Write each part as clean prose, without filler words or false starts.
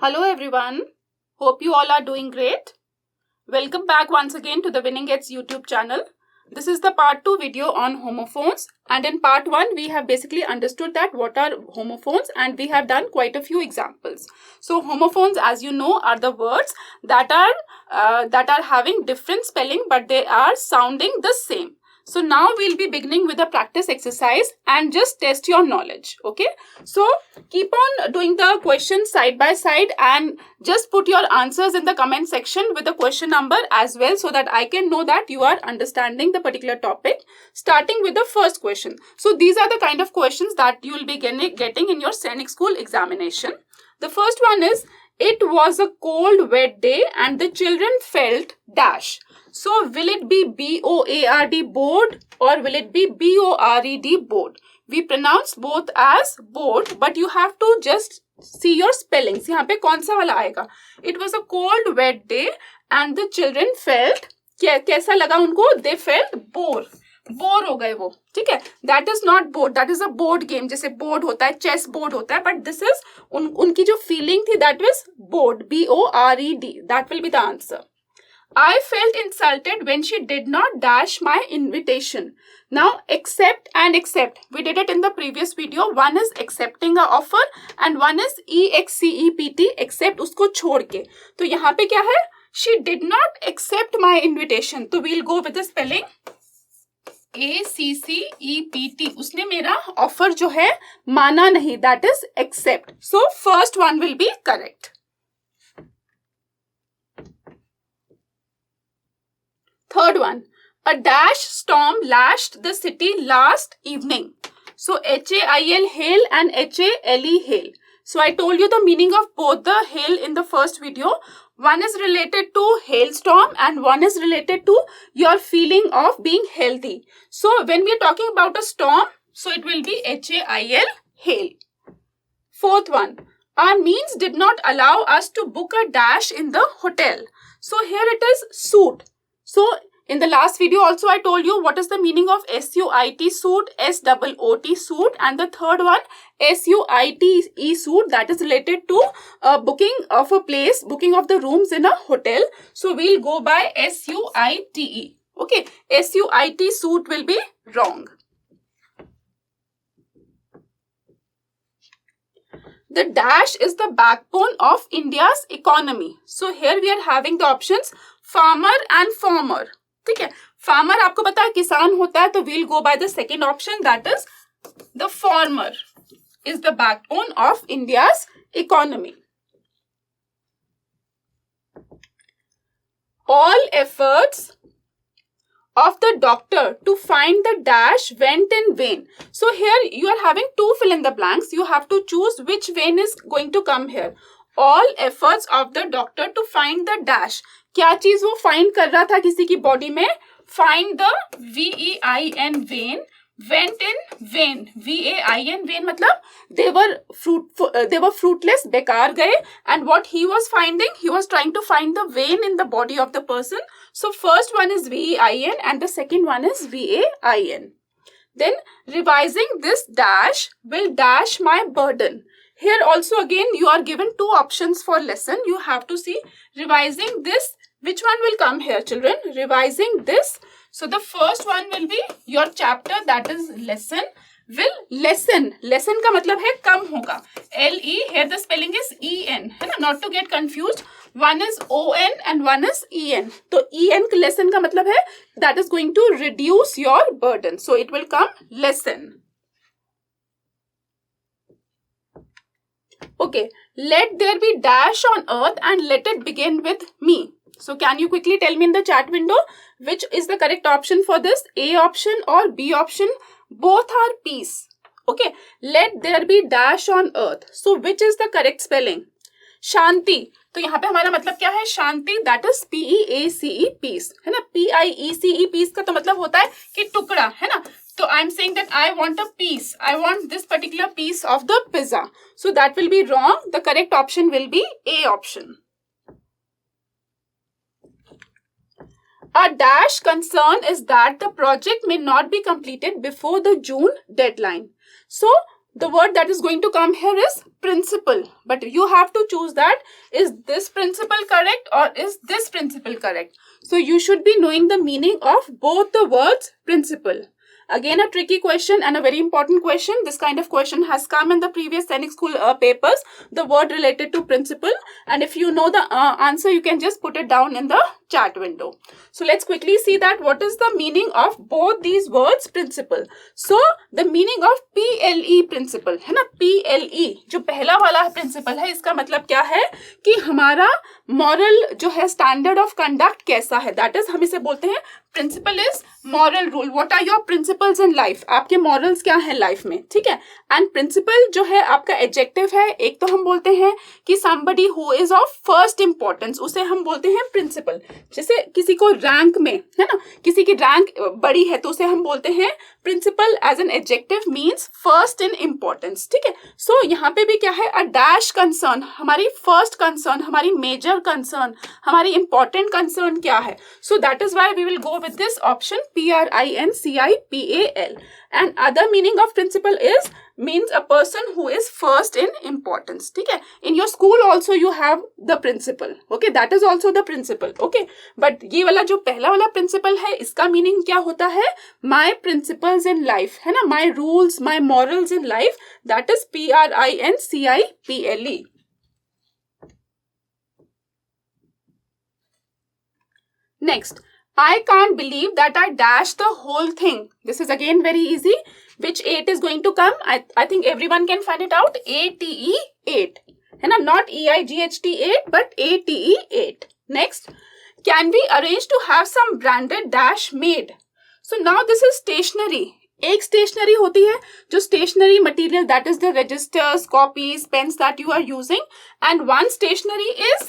Hello everyone. Hope you all are doing great. Welcome back once again to the Winning Gets YouTube channel. This is the part 2 video on homophones, and in part 1 we have basically understood that what are homophones and we have done quite a few examples. So homophones, as you know, are the words that are having different spelling but they are sounding the same. So now we'll be beginning with a practice exercise and just test your knowledge. Okay, so keep on doing the questions side by side and just put your answers in the comment section with the question number as well, so that I can know that you are understanding the particular topic. Starting with the first question. So these are the kind of questions that you will be getting in your Sainik School examination. The first one is, it was a cold wet day and the children felt dash. So will it be B-O-A-R-D, bored, or will it be B-O-R-E-D, bored? We pronounce both as bored, but you have to just see your spellings. यहाँ पे कौन सा वाला आएगा? It was a cold wet day and the children felt, कैसा लगा उनको? They felt bored. Bore हो गए वो, ठीक है. That is not board, that is a board game. जैसे बोर्ड होता है, चेस बोर्ड होता है, बट दिस इज उनकी जो फीलिंग थी, that is board, B-O-R-E-D. That will be the answer. I felt insulted when she did not dash my invitation. Now, accept and accept. We did it in the previous video. One is accepting a offer and one is E-X-C-E-P-T, accept, उसको छोड़ के. तो यहाँ पे क्या है? She did not accept my invitation. तो we'll go with the spelling. A-C-C-E-P-T. उसने मेरा ऑफर जो है माना नहीं. That is accept. So, first one will be correct. Third one, a dash storm lashed the city last evening. So H-A-I-L, hail, and H-A-L-E, hail. So I told you the meaning of both the hail in the first video. One is related to hailstorm and one is related to your feeling of being healthy. So when we are talking about a storm, so it will be H-A-I-L, hail. Fourth one, our means did not allow us to book a dash in the hotel. So here it is suit. So in the last video also I told you what is the meaning of S-U-I-T, suit, S-O-O-T, suit, and the third one S-U-I-T-E, suit, that is related to booking of a place, booking of the rooms in a hotel. So we'll go by S-U-I-T-E. Okay, S-U-I-T, suit will be wrong. The dash is the backbone of India's economy. So here we are having the options farmer and farmer. ठीक है, farmer आपको पता है किसान होता है, तो we'll go by the second option, that is the farmer is the backbone of India's economy. All efforts of the doctor to find the dash went in vain. So here you are having two fill in the blanks. You have to choose which vein is going to come here. All efforts of the doctor to find the dash. क्या चीज वो find कर रहा था किसी की body में? Find the V-E-I-N, vein, went in vain. V-A-I-N, vein मतलब they were fruitless, बेकार गए. And what he was finding? He was trying to find the vein in the body of the person. So first one is V-E-I-N and the second one is V-A-I-N. Then revising this dash will dash my burden. Here also again you are given two options for lesson. You have to see revising this. Which one will come here, children? Revising this. So the first one will be your chapter, that is lesson. Will lessen. Lesson का मतलब है कम होगा. L-E, here the spelling is E-N, है ना? Not to get confused. One is O-N and one is E-N. तो E-N lesson का मतलब है that is going to reduce your burden. So it will come lesson. Okay, let there be dash on earth and let it begin with me. So can you quickly tell me in the chat window which is the correct option for this? A option or B option? Both are peace. Okay, let there be dash on earth. So which is the correct spelling? शांति. तो यहाँ पे हमारा मतलब क्या है? शांति, that is P-E-A-C-E, peace, है ना? P-I-E-C-E, peace का तो मतलब होता है कि टुकड़ा, है ना? So I'm saying that I want a piece. I want this particular piece of the pizza. So that will be wrong. The correct option will be A option. A dash concern is that the project may not be completed before the June deadline. So the word that is going to come here is principal, but you have to choose that is this principle correct or is this principle correct. So you should be knowing the meaning of both the words principal. Again, a tricky question and a very important question. This kind of question has come in the previous Sainik School papers, the word related to principal. And if you know the answer, you can just put it down in the chat window. So let's quickly see that what is the meaning of both these words principal. So the meaning of PLE principal है ना, PLE जो पहला वाला principal है, इसका मतलब क्या है कि हमारा moral जो है standard of conduct कैसा है, that is हम इसे बोलते हैं principle is moral rule. What are your principles in life, आपके मॉरल्स क्या है लाइफ में, ठीक है. एंड प्रिंसिपल जो है आपका एडजेक्टिव है, एक तो हम बोलते हैं कि somebody who is of first importance, उसे हम बोलते हैं प्रिंसिपल. जैसे किसी को रैंक में है ना, किसी की रैंक बड़ी है तो उसे हम बोलते हैं principle. As an adjective means first in importance, ठीक है. सो यहाँ पे भी क्या है, अ डैश कंसर्न, हमारी फर्स्ट कंसर्न, हमारी मेजर कंसर्न, हमारी इंपॉर्टेंट कंसर्न क्या है. So that is why we will go with this option PRINCIPAL. And other meaning of principal is means a person who is first in importance, ठीक है. In your school also you have the principal, okay, that is also the principal, okay. But ये वाला जो पहला वाला principal है, इसका meaning क्या होता है, my principles in life है ना, my rules, my morals in life, that is PRINCIPALE. Next, I can't believe that I dashed the whole thing. This is again very easy. Which 8 is going to come? I think everyone can find it out. ATE 8. है ना? Not EIGHT 8 but ATE 8. Next, can we arrange to have some branded dash made? So now this is stationery. एक stationery होती है जो stationery material, that is the registers, copies, pens that you are using, and one stationery is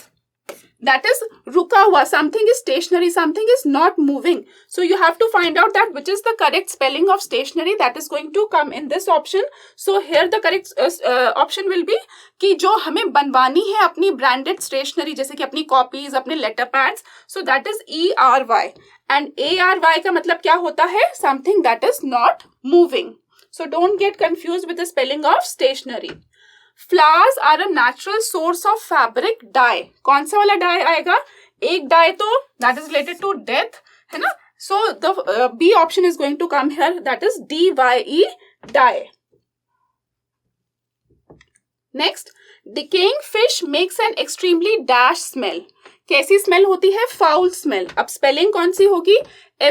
that is रुका हुआ, something is stationary, something is not moving. So you have to find out that which is the correct spelling of stationary, that is going to come in this option. So here the correct option will be कि जो हमें बनवानी है अपनी branded stationery, जैसे कि अपनी copies, अपने letter pads, so that is ERY. And ARY का मतलब क्या होता है, something that is not moving. So don't get confused with the spelling of stationery. Flowers are a natural source of fabric dye. कौन सा वाला dye आएगा, एक dye तो that is related to death है ना. So the B option is going to come here, that is DYE dye. Next, decaying fish makes an extremely dash smell. कैसी smell होती है, फाउल स्मेल. अब spelling कौन सी होगी,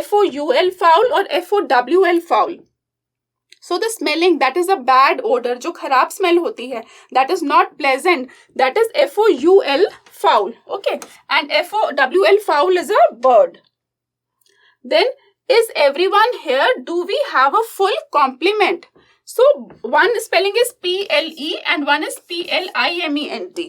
FOUL foul और FOWL foul. So the smelling, that is a bad odor, जो खराब smell होती है, that is not pleasant, that is FOUL foul, okay. And FOWL foul is a bird. Then, is everyone here, do we have a full complement? So one spelling is PLE and one is PLIMENT.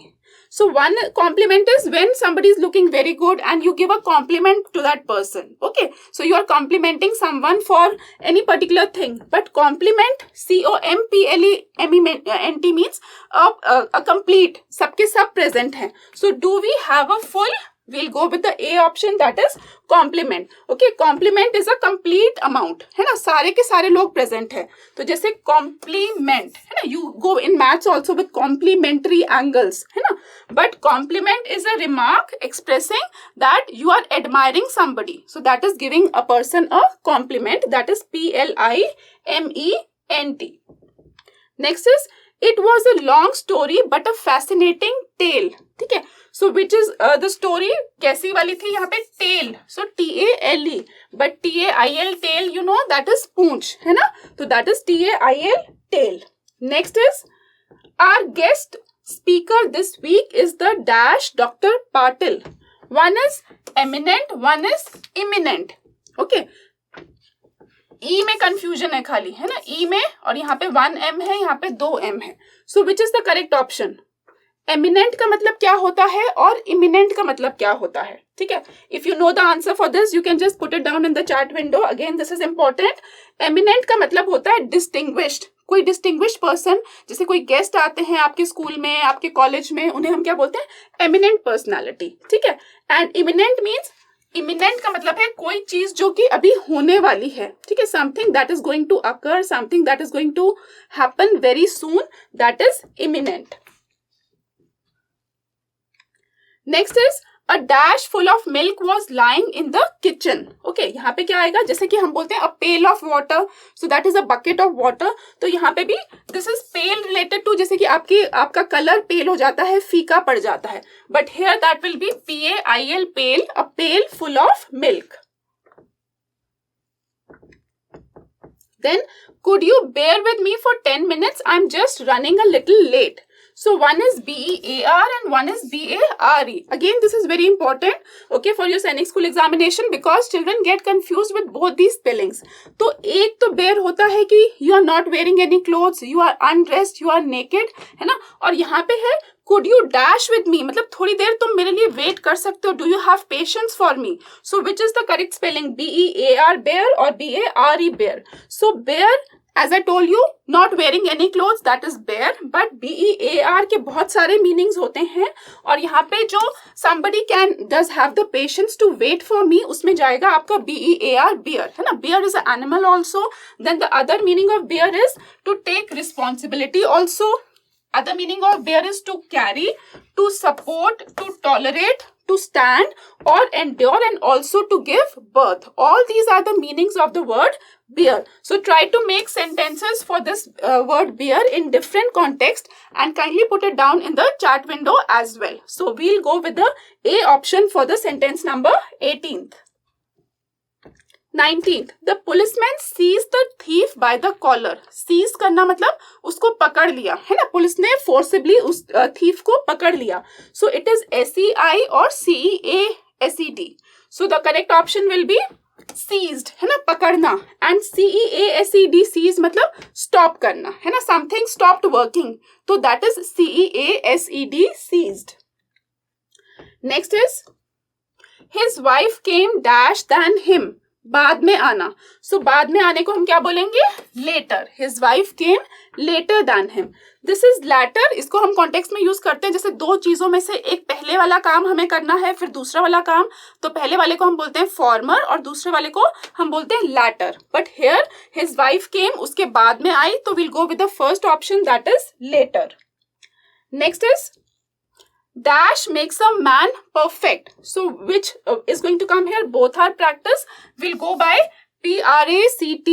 So one compliment is when somebody is looking very good and you give a compliment to that person. Okay. So you are complimenting someone for any particular thing. But compliment, COMPLEMENT means a complete. सबके सब present हैं. So do we have a full? We'll go with the A option, that is compliment. Okay, compliment is a complete amount, है ना, सारे के सारे लोग present हैं. तो जैसे compliment है ना, you go in maths also with complementary angles, है ना. But compliment is a remark expressing that you are admiring somebody. So that is giving a person a compliment, that is PLIMENT. Next is, it was a long story but a fascinating tale. ठीक है. So which is the story, कैसी वाली थी यहाँ पे, tail. So TALE, but TAIL tail, you know, that is पूंछ है ना, तो that is TAIL tail. Next is, our guest speaker this week is the dash Dr. Patil. One is eminent, one is imminent. Okay. E में confusion है खाली है ना, E में, और यहाँ पे 1M है, यहाँ पे 2M है. So which is the correct option? Eminent का मतलब क्या होता है और इमिनेंट का मतलब क्या होता है, ठीक है. If you know the answer for this, you can just put it down in the chat window. Again this is important. Eminent का मतलब होता है डिस्टिंग्विश्ड, कोई डिस्टिंग्विश्ड पर्सन, जैसे कोई गेस्ट आते हैं आपके स्कूल में, आपके कॉलेज में, उन्हें हम क्या बोलते हैं, एमिनेंट पर्सनालिटी, ठीक है. एंड इमिनेंट मीन्स इमिनेंट का मतलब है कोई चीज जो कि अभी होने वाली है, ठीक है, something that is going to occur, something that is going to happen very soon, that is imminent. Next is a dash full of milk was lying in the kitchen. Okay, यहाँ पे क्या आएगा, जैसे कि हम बोलते हैं a pail of water, so that is a bucket of water. तो यहाँ पे भी this is pale related to, जैसे कि आपका कलर पेल हो जाता है, फीका पड़ जाता है, but here that will be PAIL, pale, a pail full of milk. Then could you bear with me for 10 minutes? I'm just running a little late. So one is BEAR and one is BARE. Again, this is very important, okay, for your Sainik School examination, because children get confused with both these spellings. तो एक तो bear होता है कि you are not wearing any clothes, you are undressed, you are naked, है ना, और यहाँ पे है could you dash with me, मतलब थोड़ी देर तुम मेरे लिए वेट कर सकते हो, do you have patience for me. So which is the correct spelling, BEAR bear or BARE bear. So bear, as I told you, not wearing any clothes, that is bear, but BEAR के बहुत सारे meanings होते हैं, और यहाँ पे जो somebody does have the patience to wait for me, उसमें जाएगा आपका BEAR bear, है ना. Bear is an animal also. Then the other meaning of bear is to take responsibility also. Other meaning of bear is to carry, to support, to tolerate, to stand or endure, and also to give birth. All these are the meanings of the word bear. So try to make sentences for this word bear in different context and kindly put it down in the chat window as well. So we'll go with the A option for the sentence number 18th. 19th, the policeman seized the thief by the collar. Seize करना मतलब उसको पकड़ लिया, है ना, police ने forcibly उस thief को पकड़ लिया. So it is SEI or CEASED. So the correct option will be seized, है ना, पकड़ना, and CEASED, seize मतलब stop करना, है ना, something stopped working, तो that is CEASED, seized. Next is his wife came dash than him. बाद में आना. So बाद में आने को हम क्या बोलेंगे, later. His wife came later than him. This is latter. इसको हम कॉन्टेक्स्ट में यूज करते हैं, जैसे दो चीजों में से एक पहले वाला काम हमें करना है, फिर दूसरा वाला काम, तो पहले वाले को हम बोलते हैं former और दूसरे वाले को हम बोलते हैं latter. But here his wife came, उसके बाद में आई, तो we'll go with the first option, that is later. Next is dash makes a man perfect. So which is going to come here? Both are practice. We'll go by PRACTICE.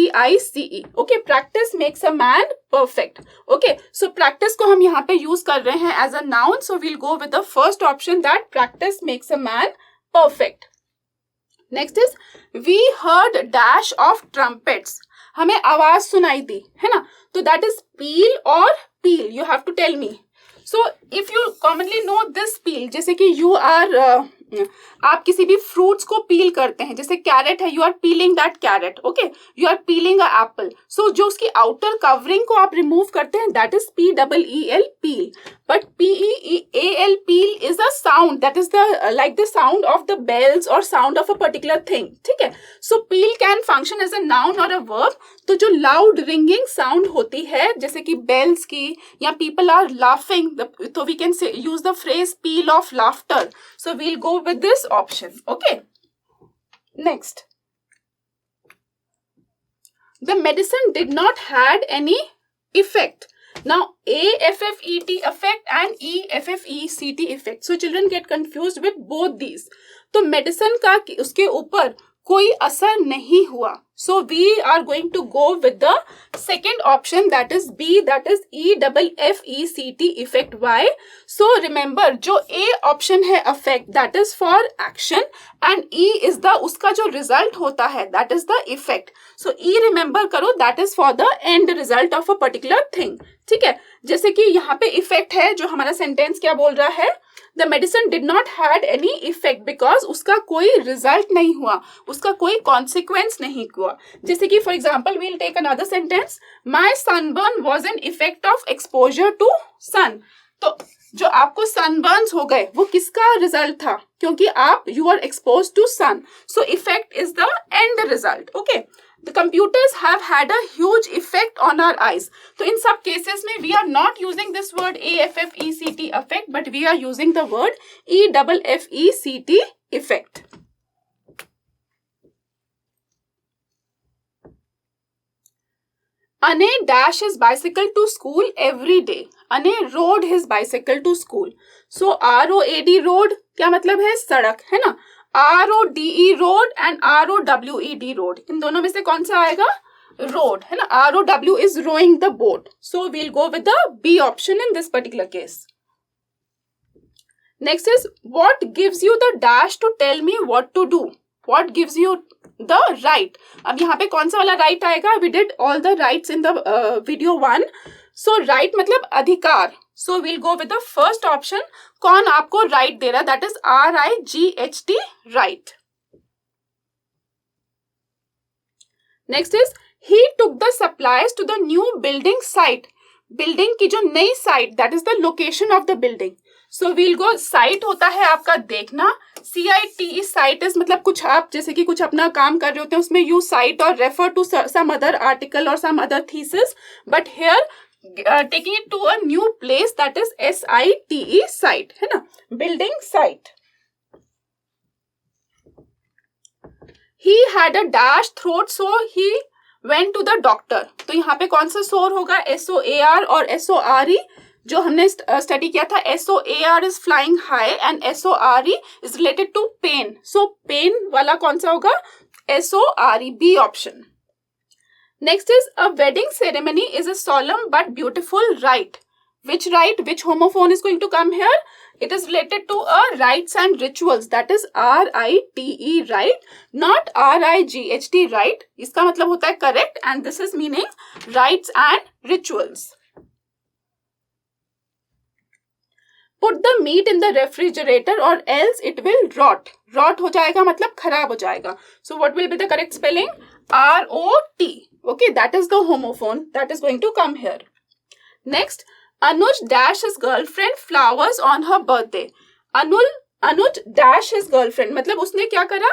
Okay, practice makes a man perfect. Okay, so practice को हम यहाँ पे use कर रहे हैं as a noun. So we'll go with the first option, that practice makes a man perfect. Next is we heard dash of trumpets. हमें आवाज सुनाई दी, है ना, तो that is peal or peel. You have to tell me. So if you commonly know this peel, जैसे कि you are आप किसी भी फ्रूट्स को पील करते हैं, जैसे कैरेट है, you are peeling that carrot, okay, you are peeling a apple. So जो उसकी आउटर कवरिंग को आप रिमूव करते हैं, that is PEEL, peel. But PEAL, peal is a sound, that is the like the sound of the bells और sound of a particular thing, ठीक है. So peel can function as a noun और a verb. तो जो loud ringing sound होती है, जैसे कि बेल्स की, या पीपल आर लाफिंग, तो we can use the phrase peal of laughter. So we'll go with this option. Okay, next, the medicine did not had any effect. Now AFFET effect and EFFECT effect, so children get confused with both these. तो medicine का उसके ऊपर कोई असर नहीं हुआ. So we are going to go with the second option, that is B, that is EFFECT effect. Why? So remember, जो A option है effect, that is for action, and E is the उसका जो result होता है, that is the effect. So E remember करो, that is for the end result of a particular thing. ठीक है, जैसे कि यहाँ पे effect है, जो हमारा sentence क्या बोल रहा है, the medicine did not had any effect because उसका कोई result नहीं हुआ, उसका कोई consequence नहीं हुआ. जैसे कि for example we'll take another sentence, my sunburn was an effect of exposure to sun. तो जो आपको sunburns हो गए, वो किसका result था, क्योंकि आप you are exposed to sun. So effect is the end result. Okay, the computers have had a huge effect on our eyes. तो इन सब cases में we are not using this word AFFECT effect, but we are using the word EFFECT effect. Ane dash his bicycle to school every day. Ane rode his bicycle to school. So ROAD road क्या मतलब है? सड़क, है ना? RODE road and ROWED road. इन दोनों में से कौन सा आएगा? Road, है ना? ROW is rowing the boat. So we'll go with the B option in this particular case. Next is, what gives you the dash to tell me what to do? What gives you the right? अब यहाँ पे कौन सा वाला right आएगा? We did all the rights in the video 1. So right मतलब अधिकार. So we'll go with the first option. कौन आपको right दे रहा है? That is RIGHT, right. Next is, he took the supplies to the new building site. Building की जो नई site, that is the location of the building. So we'll go, site होता है आपका देखना. CITE site is मतलब कुछ आप जैसे कि कुछ अपना काम कर रहे होते हैं उसमें you cite or refer to some other article or some other thesis. But here taking it to a new place, that is SITE site, है ना? Building site. He had a dash throat, so he went to the doctor. तो यहाँ पे कौन सा सोर होगा? SOAR और SORE. जो हमने स्टडी किया था, SOAR is flying high and SORE is related to pain. So pain वाला कौन सा होगा? SORE, B option. Next is, a wedding ceremony is a solemn but beautiful rite. Which rite? Which homophone is going to come here? It is related to rites and rituals. That is RITE, right? Not RIGHT, right? इसका मतलब होता है correct, and this is meaning rites and rituals. Put the meat in the refrigerator or else it will rot. Rot हो जाएगा मतलब खराब हो जाएगा. So what will be the correct spelling? ROT. Okay, that is the homophone that is going to come here. Next, Anuj dash his girlfriend flowers on her birthday. Anuj dash his girlfriend मतलब उसने क्या करा?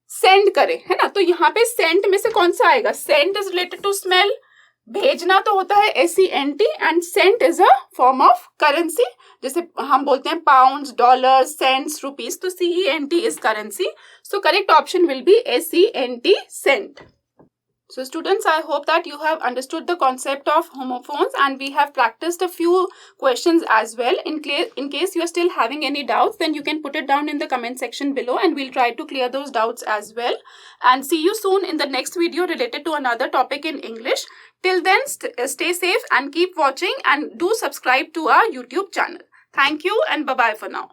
Send करे, है ना? तो यहाँ पे sent में से कौन सा आएगा? Sent is related to smell. भेजना तो होता है SENT and cent is a form of currency. जैसे हम बोलते हैं pounds, dollars, cents, rupees. तो CENT is currency. So correct option will be SENT, cent. So students, I hope that you have understood the concept of homophones and we have practiced a few questions as well. In case you are still having any doubts, then you can put it down in the comment section below and we'll try to clear those doubts as well. And see you soon in the next video related to another topic in English. Till then, stay safe and keep watching and do subscribe to our YouTube channel. Thank you and bye-bye for now.